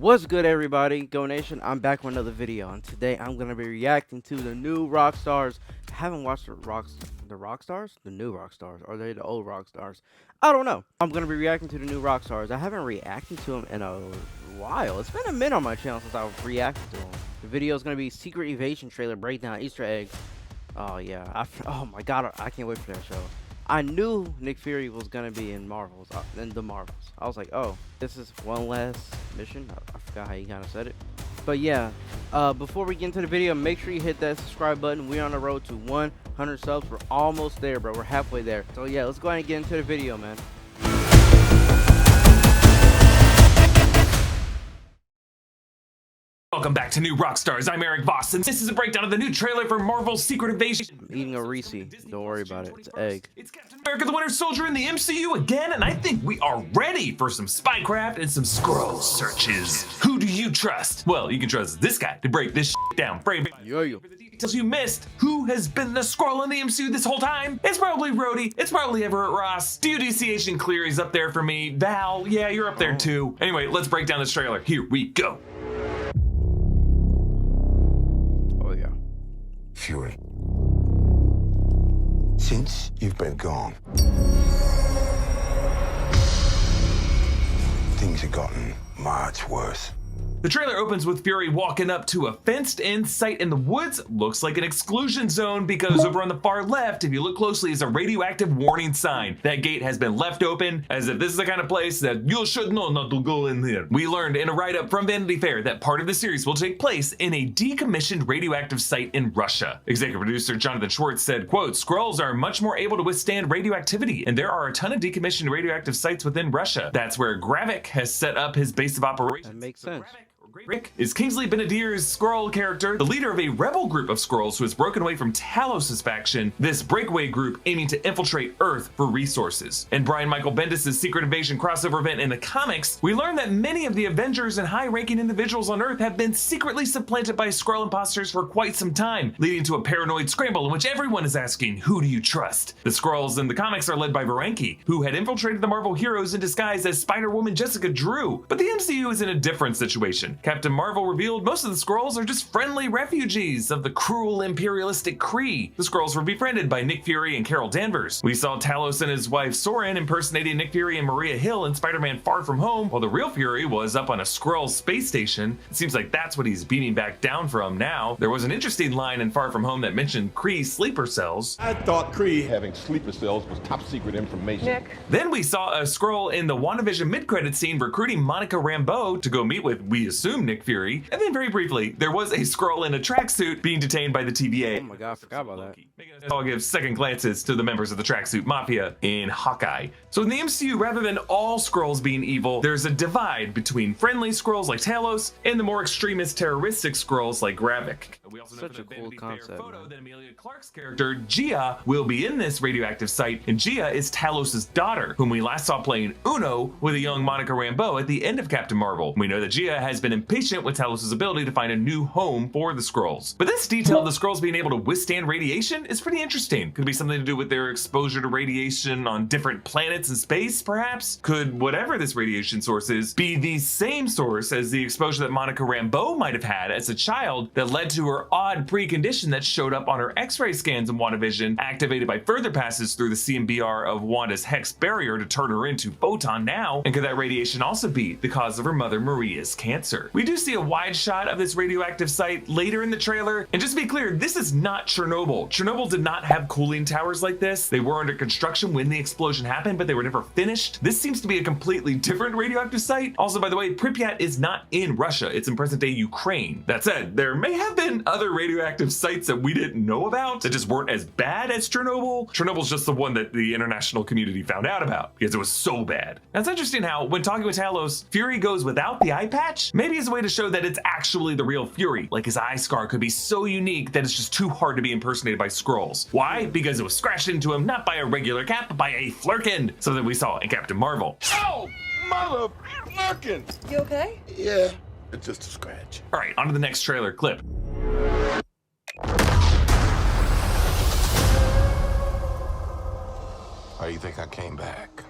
What's good, everybody? Go Nation, I'm back with another video, and today I'm gonna be reacting to the new Rockstars. I haven't watched the Rockstars? The new Rockstars? Or are they the old Rockstars? I don't know. I'm gonna be reacting to the new Rockstars. I haven't reacted to them in a while. It's been a minute on my channel since I've reacted to them. The video is gonna be Secret Evasion trailer breakdown, Easter eggs. Oh yeah, oh my god, I can't wait for that show. I knew Nick Fury was gonna be in the Marvels. I was like, oh, this is one last mission. I forgot how you kind of said it, but yeah. Before we get into the video, make sure you hit that subscribe button. We're on the road to 100 subs. We're almost there, bro. We're halfway there. So yeah, let's go ahead and get into the video, man. Welcome back to New Rockstars. I'm Eric Voss, and this is a breakdown of the new trailer for Marvel's Secret Invasion. I'm eating a Reese. Don't worry about it. It's an egg. It's Captain America the Winter Soldier in the MCU again, and I think we are ready for some spycraft and some Skrull searches. Who do you trust? Well, you can trust this guy to break this down. For the details you missed, who has been the Skrull in the MCU this whole time? It's probably Rhodey. It's probably Everett Ross. DUDC Agent Cleary's up there for me. Val, yeah, you're up there too. Anyway, let's break down this trailer. Here we go. Fury, since you've been gone, things have gotten much worse. The trailer opens with Fury walking up to a fenced-in site in the woods. Looks like an exclusion zone because over on the far left, if you look closely, is a radioactive warning sign. That gate has been left open as if this is the kind of place that you should know not to go in there. We learned in a write-up from Vanity Fair that part of the series will take place in a decommissioned radioactive site in Russia. Executive producer Jonathan Schwartz said, quote, Skrulls are much more able to withstand radioactivity, and there are a ton of decommissioned radioactive sites within Russia. That's where Gravik has set up his base of operations. That makes sense. Rick is Kingsley Ben-Adir's Skrull character, the leader of a rebel group of Skrulls who has broken away from Talos' faction, this breakaway group aiming to infiltrate Earth for resources. In Brian Michael Bendis' Secret Invasion crossover event in the comics, we learn that many of the Avengers and high-ranking individuals on Earth have been secretly supplanted by Skrull imposters for quite some time, leading to a paranoid scramble in which everyone is asking, who do you trust? The Skrulls in the comics are led by Varanki, who had infiltrated the Marvel heroes in disguise as Spider-Woman Jessica Drew, but the MCU is in a different situation. Captain Marvel revealed most of the Skrulls are just friendly refugees of the cruel imperialistic Kree. The Skrulls were befriended by Nick Fury and Carol Danvers. We saw Talos and his wife Soren impersonating Nick Fury and Maria Hill in Spider-Man Far From Home, while the real Fury was up on a Skrull space station. It seems like that's what he's beaming back down from now. There was an interesting line in Far From Home that mentioned Kree sleeper cells. I thought Kree having sleeper cells was top secret information. Nick. Then we saw a Skrull in the WandaVision mid-credit scene recruiting Monica Rambeau to go meet with, we assume, Nick Fury. And then very briefly, there was a Skrull in a tracksuit being detained by the TVA. Oh my god, I forgot about that. I'll give second glances to the members of the tracksuit mafia in Hawkeye. So in the MCU, rather than all Skrulls being evil, there's a divide between friendly Skrulls like Talos and the more extremist terroristic Skrulls like Gravik. We also know Such from a the cool Vanity Fair concept, photo man. that Emilia Clarke's character, Gia, will be in this radioactive site, and Gia is Talos' daughter, whom we last saw playing Uno with a young Monica Rambeau at the end of Captain Marvel. We know that Gia has been impatient with Talos' ability to find a new home for the Skrulls. But this detail of the Skrulls being able to withstand radiation is pretty interesting. Could be something to do with their exposure to radiation on different planets in space, perhaps? Could whatever this radiation source is be the same source as the exposure that Monica Rambeau might have had as a child that led to her odd precondition that showed up on her X-ray scans in WandaVision, activated by further passes through the CMBR of Wanda's Hex barrier to turn her into Photon now? And could that radiation also be the cause of her mother Maria's cancer? We do see a wide shot of this radioactive site later in the trailer, and just to be clear, this is not Chernobyl. Chernobyl did not have cooling towers like this. They were under construction when the explosion happened, but they were never finished. This seems to be a completely different radioactive site. Also, by the way, Pripyat is not in Russia. It's in present-day Ukraine. That said, there may have been other radioactive sites that we didn't know about that just weren't as bad as Chernobyl. Chernobyl's just the one that the international community found out about because it was so bad. Now, it's interesting how when talking with Talos, Fury goes without the eye patch, maybe as a way to show that it's actually the real Fury. Like his eye scar could be so unique that it's just too hard to be impersonated by Skrulls. Why? Because it was scratched into him not by a regular cap, but by a Flurkin, something we saw in Captain Marvel. Oh, mother Flurkin! You okay? Yeah, it's just a scratch. All right, on to the next trailer clip. How do you think I came back?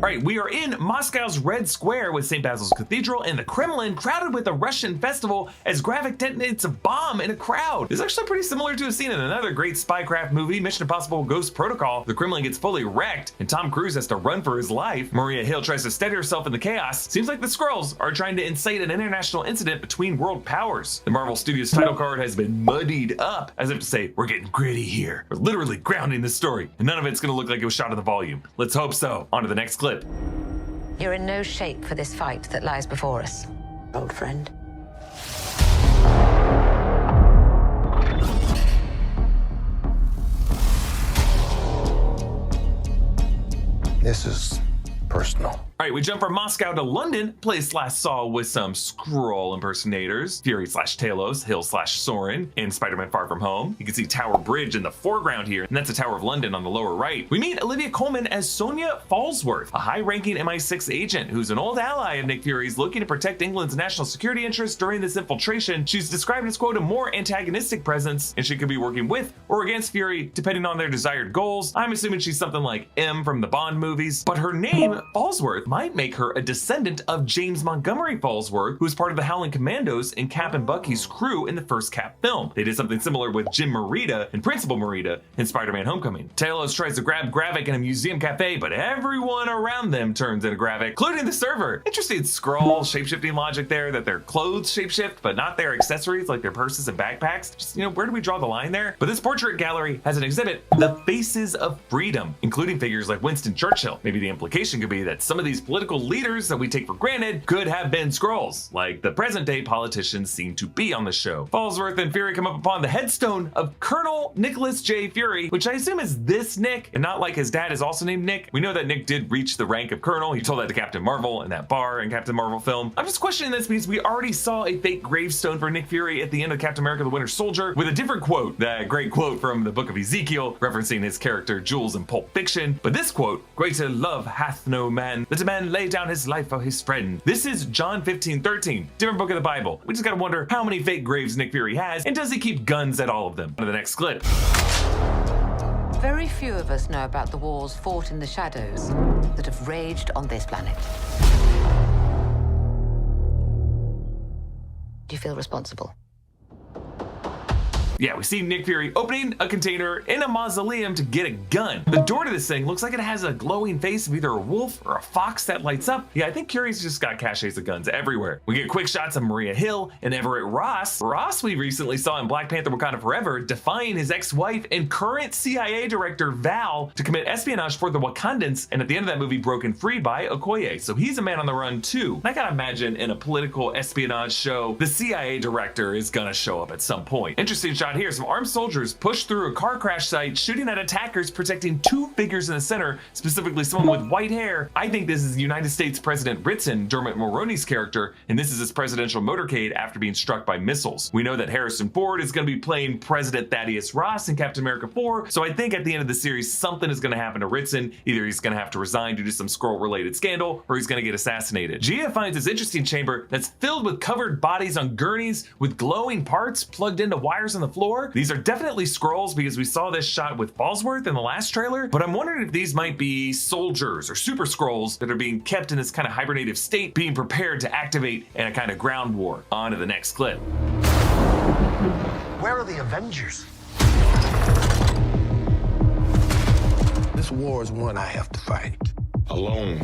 right, we are in Moscow's Red Square with St. Basil's Cathedral and the Kremlin crowded with a Russian festival as Gravik detonates a bomb in a crowd. It's actually pretty similar to a scene in another great spycraft movie, Mission Impossible Ghost Protocol. The Kremlin gets fully wrecked and Tom Cruise has to run for his life. Maria Hill tries to steady herself in the chaos. Seems like the Skrulls are trying to incite an international incident between world powers. The Marvel Studios title card has been muddied up as if to say, we're getting gritty here. We're literally grounding the story, and none of it's gonna look like it was shot in the volume. Let's hope so. On to the next clip. You're in no shape for this fight that lies before us, old friend. This is personal. All right, we jump from Moscow to London, place last saw with some Skrull impersonators, Fury/Talos, Hill/Soren, in Spider-Man Far From Home. You can see Tower Bridge in the foreground here, and that's the Tower of London on the lower right. We meet Olivia Colman as Sonia Falsworth, a high-ranking MI6 agent who's an old ally of Nick Fury's looking to protect England's national security interests during this infiltration. She's described as, quote, a more antagonistic presence, and she could be working with or against Fury, depending on their desired goals. I'm assuming she's something like M from the Bond movies, but her name, Falsworth, might make her a descendant of James Montgomery Falsworth, who was part of the Howling Commandos and Cap and Bucky's crew in the first Cap film. They did something similar with Jim Morita and Principal Morita in Spider-Man Homecoming. Talos tries to grab Gravik in a museum cafe, but everyone around them turns into Gravik, including the server. Interesting Skrull shapeshifting logic there, that their clothes shapeshift, but not their accessories like their purses and backpacks. Just, where do we draw the line there? But this portrait gallery has an exhibit, The Faces of Freedom, including figures like Winston Churchill. Maybe the implication could be that some of these political leaders that we take for granted could have been Skrulls, like the present day politicians seem to be on the show. Falsworth and Fury come up upon the headstone of Colonel Nicholas J. Fury, which I assume is this Nick, and not like his dad is also named Nick. We know that Nick did reach the rank of Colonel. He told that to Captain Marvel in that bar in Captain Marvel film. I'm just questioning this because we already saw a fake gravestone for Nick Fury at the end of Captain America the Winter Soldier with a different quote, that great quote from the book of Ezekiel, referencing his character Jules in Pulp Fiction. But this quote, greater love hath no man, that a man lay down his life for his friend. This is John 15:13, different book of the Bible. We just gotta wonder how many fake graves Nick Fury has, and does he keep guns at all of them? On to the next clip. Very few of us know about the wars fought in the shadows that have raged on this planet. Do you feel responsible? Yeah, we see Nick Fury opening a container in a mausoleum to get a gun. The door to this thing looks like it has a glowing face of either a wolf or a fox that lights up. Yeah, I think Fury's just got caches of guns everywhere. We get quick shots of Maria Hill and Everett Ross. Ross we recently saw in Black Panther Wakanda Forever defying his ex-wife and current CIA director Val to commit espionage for the Wakandans, and at the end of that movie broken free by Okoye. So he's a man on the run too. And I gotta imagine in a political espionage show, the CIA director is gonna show up at some point. Interesting shot here, some armed soldiers push through a car crash site, shooting at attackers, protecting two figures in the center, specifically someone with white hair. I think this is United States President Ritson, Dermot Mulroney's character, and this is his presidential motorcade after being struck by missiles. We know that Harrison Ford is going to be playing President Thaddeus Ross in Captain America 4, so I think at the end of the series, something is going to happen to Ritson. Either he's going to have to resign due to some Skrull-related scandal, or he's going to get assassinated. Gia finds this interesting chamber that's filled with covered bodies on gurneys with glowing parts plugged into wires on the floor. These are definitely Skrulls because we saw this shot with Falsworth in the last trailer, but I'm wondering if these might be soldiers or super Skrulls that are being kept in this kind of hibernative state, being prepared to activate in a kind of ground war. On to the next clip. Where are the Avengers? This war is one I have to fight. Alone.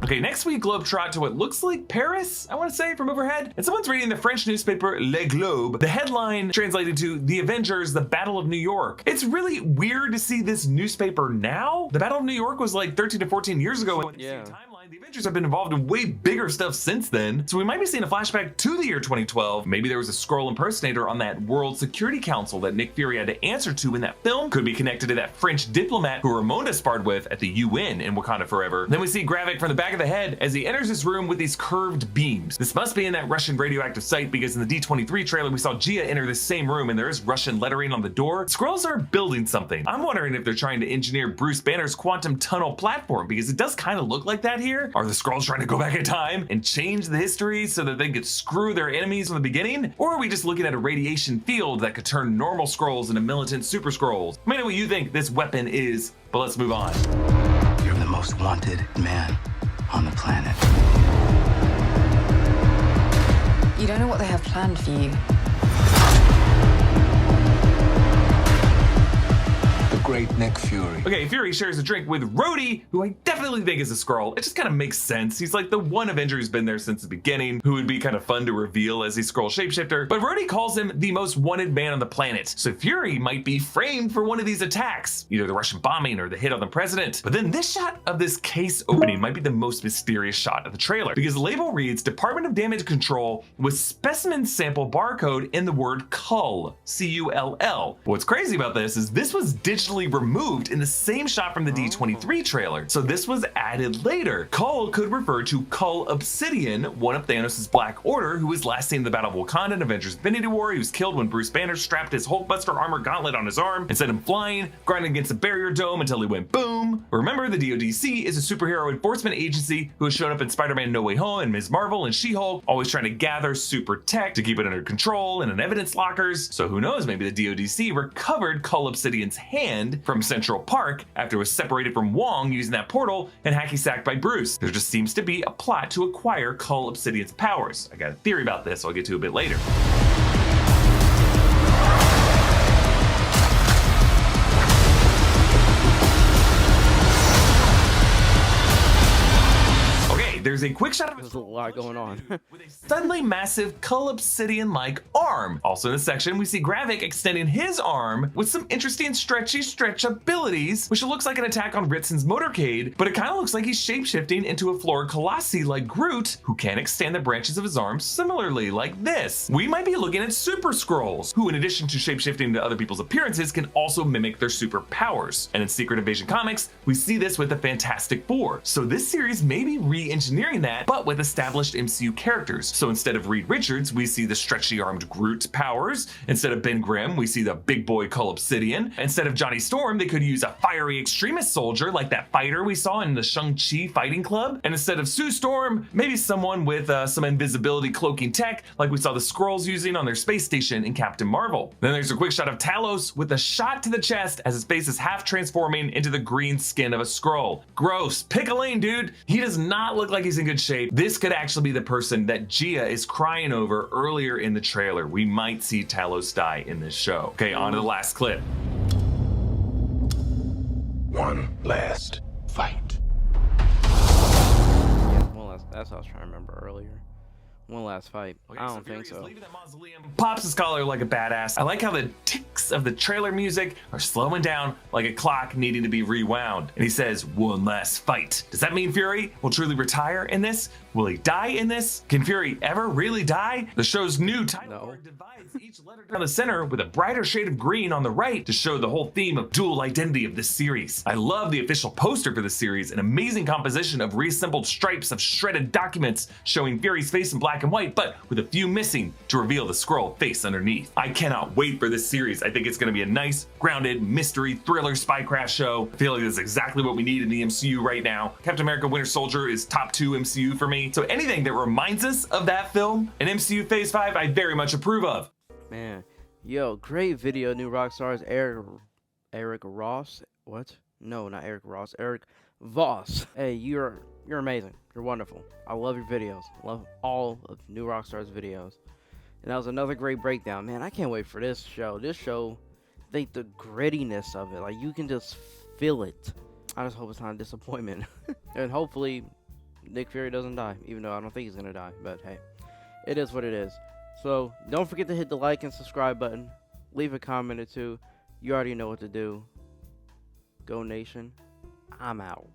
Okay, next we globetrot to what looks like Paris, I want to say, from overhead. And someone's reading the French newspaper Le Globe. The headline translated to The Avengers, the Battle of New York. It's really weird to see this newspaper now. The Battle of New York was like 13 to 14 years ago. Yeah. The Avengers have been involved in way bigger stuff since then, so we might be seeing a flashback to the year 2012. Maybe there was a Skrull impersonator on that World Security Council that Nick Fury had to answer to in that film. Could be connected to that French diplomat who Ramonda sparred with at the UN in Wakanda Forever. Then we see Gravik from the back of the head as he enters his room with these curved beams. This must be in that Russian radioactive site because in the D23 trailer we saw Gia enter this same room and there is Russian lettering on the door. Skrulls are building something. I'm wondering if they're trying to engineer Bruce Banner's quantum tunnel platform because it does kind of look like that here. here? Are the Skrulls trying to go back in time and change the history so that they could screw their enemies from the beginning? Or are we just looking at a radiation field that could turn normal Skrulls into militant super Skrulls? Let me know what you think this weapon is, but let's move on. You're the most wanted man on the planet. You don't know what they have planned for you. Great Nick Fury. Okay, Fury shares a drink with Rhodey, who I definitely think is a Skrull. It just kind of makes sense. He's like the one Avenger who's been there since the beginning, who would be kind of fun to reveal as a Skrull shapeshifter. But Rhodey calls him the most wanted man on the planet. So Fury might be framed for one of these attacks, either the Russian bombing or the hit on the president. But then this shot of this case opening might be the most mysterious shot of the trailer, because the label reads Department of Damage Control with specimen sample barcode in the word Cull, C-U-L-L. What's crazy about this is this was digitally removed in the same shot from the D23 trailer, so this was added later. Cull could refer to Cull Obsidian, one of Thanos' Black Order, who was last seen in the Battle of Wakanda in Avengers Infinity War. He was killed when Bruce Banner strapped his Hulkbuster armor gauntlet on his arm and sent him flying, grinding against the barrier dome until he went boom. Remember, the DODC is a superhero enforcement agency who has shown up in Spider-Man No Way Home and Ms. Marvel and She-Hulk, always trying to gather super tech to keep it under control and in evidence lockers. So who knows, maybe the DODC recovered Cull Obsidian's hand from Central Park after it was separated from Wong using that portal and hacky-sacked by Bruce. There just seems to be a plot to acquire Cull Obsidian's powers. I got a theory about this I'll get to a bit later. There's a quick shot of There's a lot going on. with a suddenly massive Cull Obsidian-like arm. Also in this section, we see Gravik extending his arm with some interesting stretch abilities, which looks like an attack on Ritson's motorcade, but it kind of looks like he's shapeshifting into a Flora Colossi like Groot, who can extend the branches of his arms similarly like this. We might be looking at Super Skrulls, who in addition to shapeshifting to other people's appearances, can also mimic their superpowers. And in Secret Invasion comics, we see this with the Fantastic Four. So this series may be re-engineering that, but with established MCU characters. So instead of Reed Richards, we see the stretchy-armed Groot powers. Instead of Ben Grimm, we see the big boy Cull Obsidian. Instead of Johnny Storm, they could use a fiery extremist soldier like that fighter we saw in the Shang-Chi fighting club. And instead of Sue Storm, maybe someone with some invisibility cloaking tech like we saw the Skrulls using on their space station in Captain Marvel. Then there's a quick shot of Talos with a shot to the chest as his face is half transforming into the green skin of a Skrull. Gross. Pick a lane, dude. He does not look like he's in good shape. This could actually be the person that Gia is crying over earlier in the trailer. We might see Talos die in this show. Okay, on to the last clip. One last fight. Yeah, that's what I was trying to remember earlier. One last fight. Okay, I don't Fury think is so. leaving that mausoleum, pops his collar like a badass. I like how the ticks of the trailer music are slowing down like a clock needing to be rewound. And he says, one last fight. Does that mean Fury will truly retire in this? Will he die in this? Can Fury ever really die? The show's new title card divides each letter down the center with a brighter shade of green on the right to show the whole theme of dual identity of this series. I love the official poster for the series, an amazing composition of reassembled stripes of shredded documents showing Fury's face in black and white, but with a few missing to reveal the Skrull face underneath. I cannot wait for this series. I think it's going to be a nice, grounded, mystery, thriller, spy craft show. I feel like that's exactly what we need in the MCU right now. Captain America Winter Soldier is top 2 MCU for me, so anything that reminds us of that film, an MCU Phase 5, I very much approve of. Man, yo, great video, new rock stars. Eric Ross. What? No, not Eric Ross. Eric Voss. Hey, you're amazing. You're wonderful. I love your videos. Love all of New Rockstars videos. And that was another great breakdown. Man, I can't wait for this show. This show, the grittiness of it, like you can just feel it. I just hope it's not a disappointment. And hopefully Nick Fury doesn't die, even though I don't think he's gonna die. But hey, it is what it is. So don't forget to hit the like and subscribe button. Leave a comment or two. You already know what to do. Go Nation. I'm out.